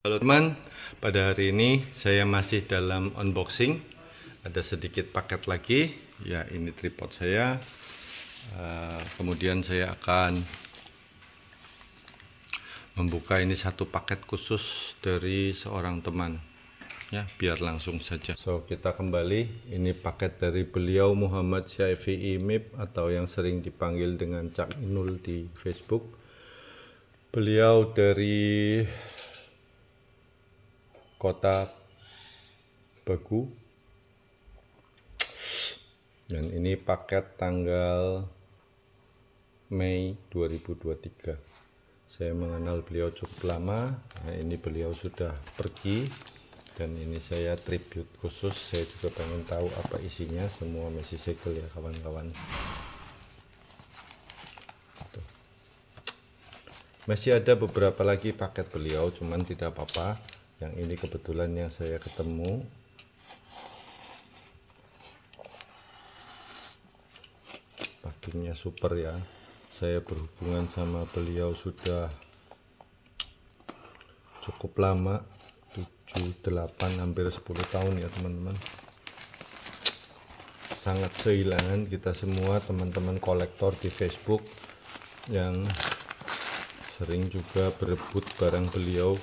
Halo teman, pada hari ini saya masih dalam unboxing. Ada sedikit paket lagi, ya ini tripod saya. Kemudian saya akan membuka ini satu paket khusus dari seorang teman. Ya, biar langsung saja. So, kita kembali. Ini paket dari beliau, Muhammad Syafi'i MIP atau yang sering dipanggil dengan Cak Inul di Facebook. Beliau dari Kota Bagu, dan ini paket tanggal Mei 2023. Saya mengenal beliau cukup lama. Nah, ini beliau sudah pergi dan ini saya tribute khusus. Saya juga pengen tahu apa isinya. Semua masih segel ya kawan-kawan. Masih ada beberapa lagi paket beliau, cuman tidak apa-apa. Yang ini kebetulan yang saya ketemu. Packingnya super ya. Saya berhubungan sama beliau sudah cukup lama, 7, 8, hampir 10 tahun ya teman-teman. Sangat kehilangan kita semua teman-teman kolektor di Facebook yang sering juga berebut barang beliau.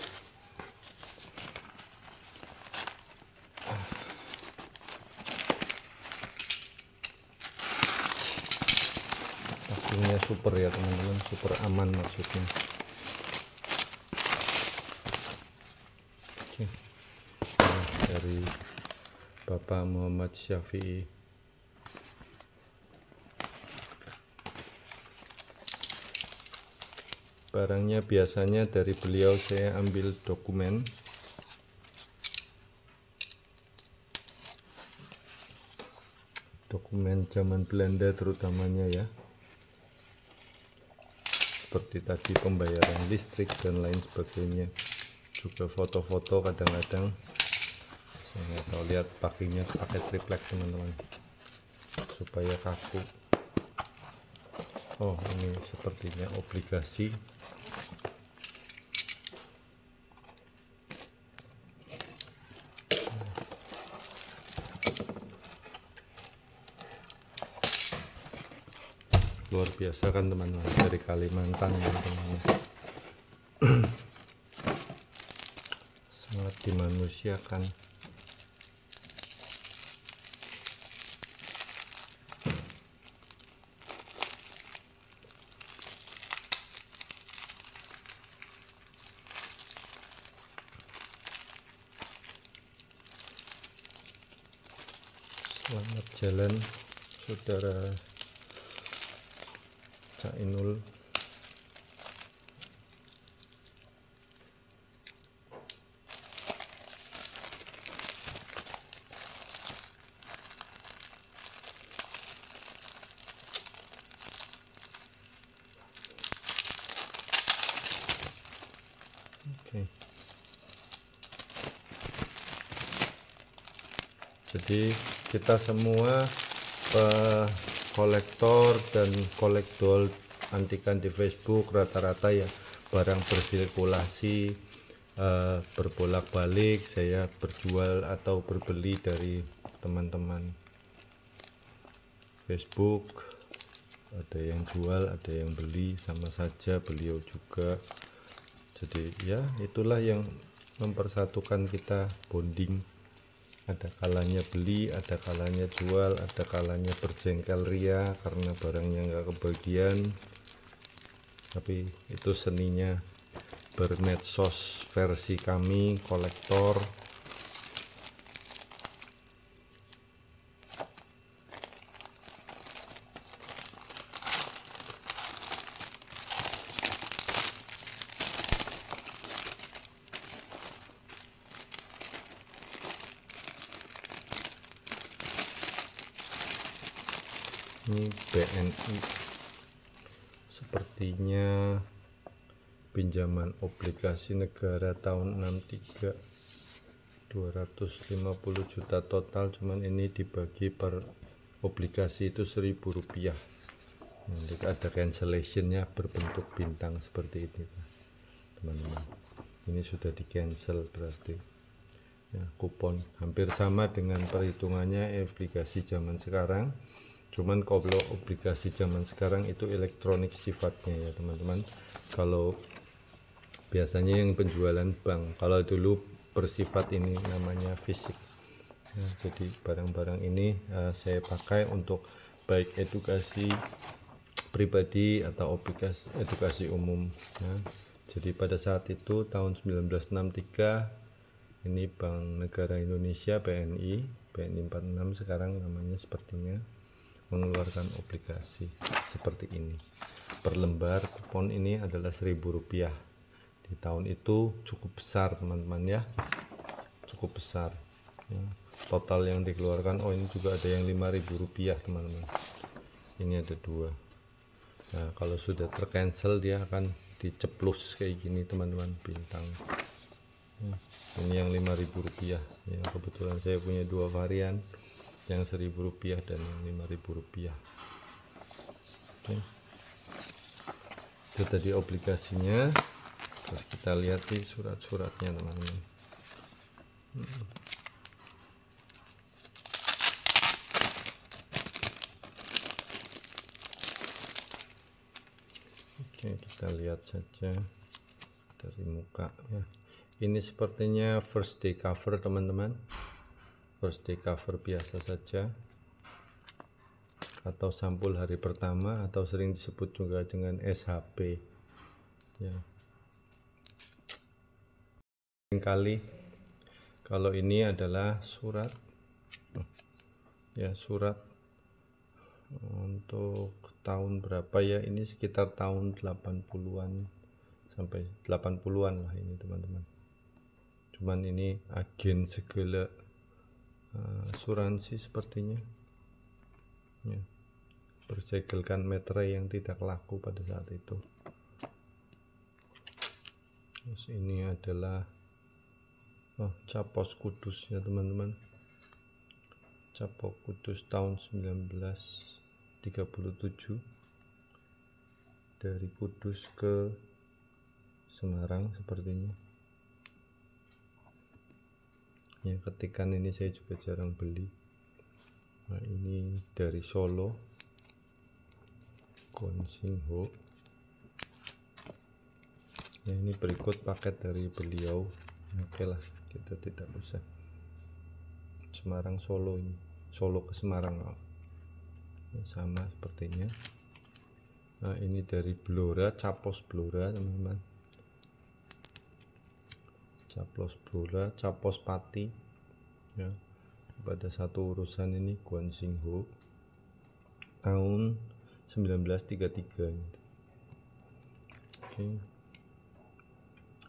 Packingnya super ya teman-teman, super aman maksudnya. Oke. Nah, dari Bapak Muhammad Syafi'i. Barangnya biasanya dari beliau saya ambil dokumen. Dokumen zaman Belanda terutamanya ya. Seperti tadi pembayaran listrik dan lain sebagainya. Juga foto-foto kadang-kadang. Saya nggak tahu, lihat packingnya pakai triplek teman-teman. Supaya kaku. Oh, ini sepertinya obligasi. Luar biasa kan teman-teman, dari Kalimantan ya teman-teman. Sangat dimanusiakan. Selamat jalan saudara Cak Inul. Oke. Jadi kita semua kolektor dan kolektor antikan di Facebook rata-rata ya barang bersirkulasi, berbolak-balik saya berjual atau berbeli dari teman-teman Facebook. Ada yang jual, ada yang beli, sama saja beliau juga. Jadi ya itulah yang mempersatukan kita, bonding. Ada kalanya beli, ada kalanya jual, ada kalanya berjengkel ria karena barangnya nggak kebagian. Tapi itu seninya bermedsos versi kami kolektor. Ini BNI, sepertinya pinjaman obligasi negara tahun 63, 250 juta total, cuman ini dibagi per obligasi itu Rp1.000. Nanti ada cancellationnya berbentuk bintang seperti ini teman-teman. ini sudah di cancel berarti ya, kupon hampir sama dengan perhitungannya obligasi zaman sekarang, cuman kalau obligasi zaman sekarang itu elektronik sifatnya ya teman-teman. Kalau biasanya yang penjualan bank, kalau dulu bersifat ini namanya fisik ya. Jadi barang-barang ini saya pakai untuk baik edukasi pribadi atau obligasi edukasi umum ya. Jadi pada saat itu tahun 1963 ini Bank Negara Indonesia BNI 46 sekarang namanya sepertinya mengeluarkan obligasi seperti ini. Per lembar kupon ini adalah Rp1.000. Di tahun itu cukup besar teman-teman ya, cukup besar ya. Total yang dikeluarkan, oh ini juga ada yang Rp5.000 teman-teman, ini ada dua. Nah kalau sudah tercancel dia akan diceplus kayak gini teman-teman, bintang. Ini yang Rp5.000 ya, kebetulan saya punya dua varian, yang Rp1.000 dan yang Rp5.000. Oke. Itu tadi obligasinya. Terus kita lihat di surat-suratnya teman-teman. Oke, kita lihat saja dari muka ya. Ini sepertinya first day cover teman-teman, first day cover biasa saja atau sampul hari pertama, atau sering disebut juga dengan SHP ya. Kali kalau ini adalah surat ya, surat untuk tahun berapa ya, ini sekitar tahun 80-an sampai 80-an lah ini teman-teman. Cuman ini agen segala asuransi sepertinya ya, bersegelkan meterai yang tidak laku pada saat itu. Terus ini adalah Capos Kudus ya teman-teman, Capos Kudus tahun 1937 dari Kudus ke Semarang sepertinya ya. Ketikan ini saya juga jarang beli. Nah ini dari Solo, Gonsinho ya. Ini berikut paket dari beliau. Oke lah, kita tidak usah. Semarang Solo, ini Solo ke Semarang ya, sama sepertinya. Nah ini dari Blora, Capos Blora teman-teman, Capos Blora, Capos Pati ya. Pada satu urusan ini Gonsinho tahun 1933 gitu. Oke.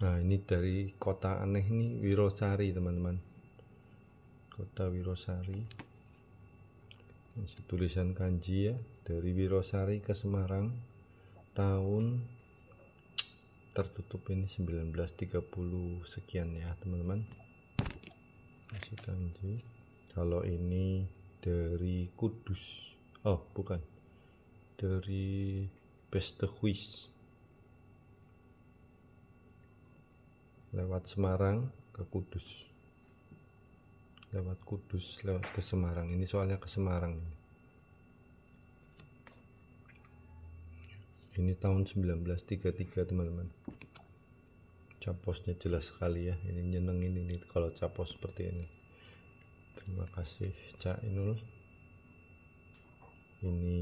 Nah ini dari kota aneh ini Wirosari teman-teman, kota Wirosari. Masih tulisan kanji ya, dari Wirosari ke Semarang tahun tertutup ini 1930 sekian ya teman-teman, masih kanji. Kalau ini dari Kudus, oh bukan, dari Bestehuis lewat Semarang ke Kudus, lewat Kudus lewat ke Semarang. Ini soalnya ke Semarang ini tahun 1933 teman-teman. Caposnya jelas sekali ya, ini nyenengin ini kalau capos seperti ini. Terima kasih Cak Inul. Ini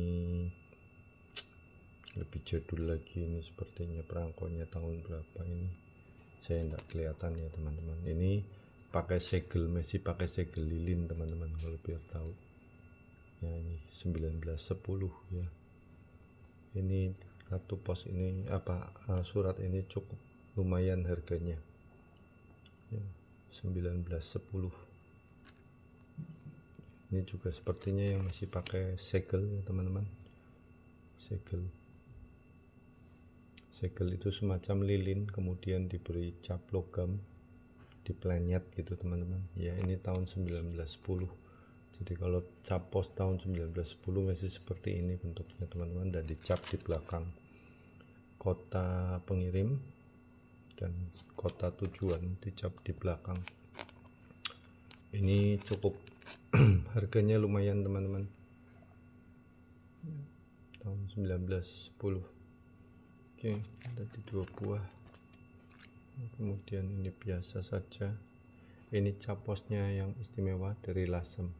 lebih jadul lagi ini sepertinya, perangkonya tahun berapa ini saya tidak kelihatan ya teman-teman. Ini pakai segel, masih pakai segel lilin teman-teman kalau biar tahu ya. Ini 1910 ya. Ini kartu pos ini surat ini cukup lumayan harganya ya, 1910. Ini juga sepertinya yang masih pakai segel ya teman-teman. Segel itu semacam lilin kemudian diberi cap logam, diplenyet gitu teman-teman ya. Ini tahun 1910. Jadi kalau capos tahun 1910 masih seperti ini bentuknya teman-teman, dan dicap di belakang kota pengirim dan kota tujuan dicap di belakang. Ini cukup harganya lumayan teman-teman, tahun 1910. Oke, tadi 2 buah. Kemudian ini biasa saja, ini caposnya yang istimewa dari Lasem.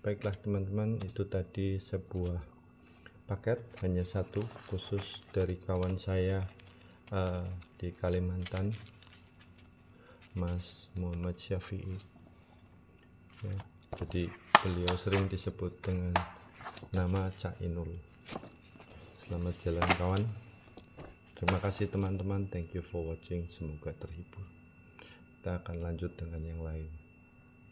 Baiklah teman-teman, itu tadi sebuah paket, hanya satu, khusus dari kawan saya di Kalimantan, Mas Muhammad Syafi'i ya, jadi beliau sering disebut dengan nama Cak Inul. Selamat jalan kawan, terima kasih teman-teman, thank you for watching, semoga terhibur. Kita akan lanjut dengan yang lain.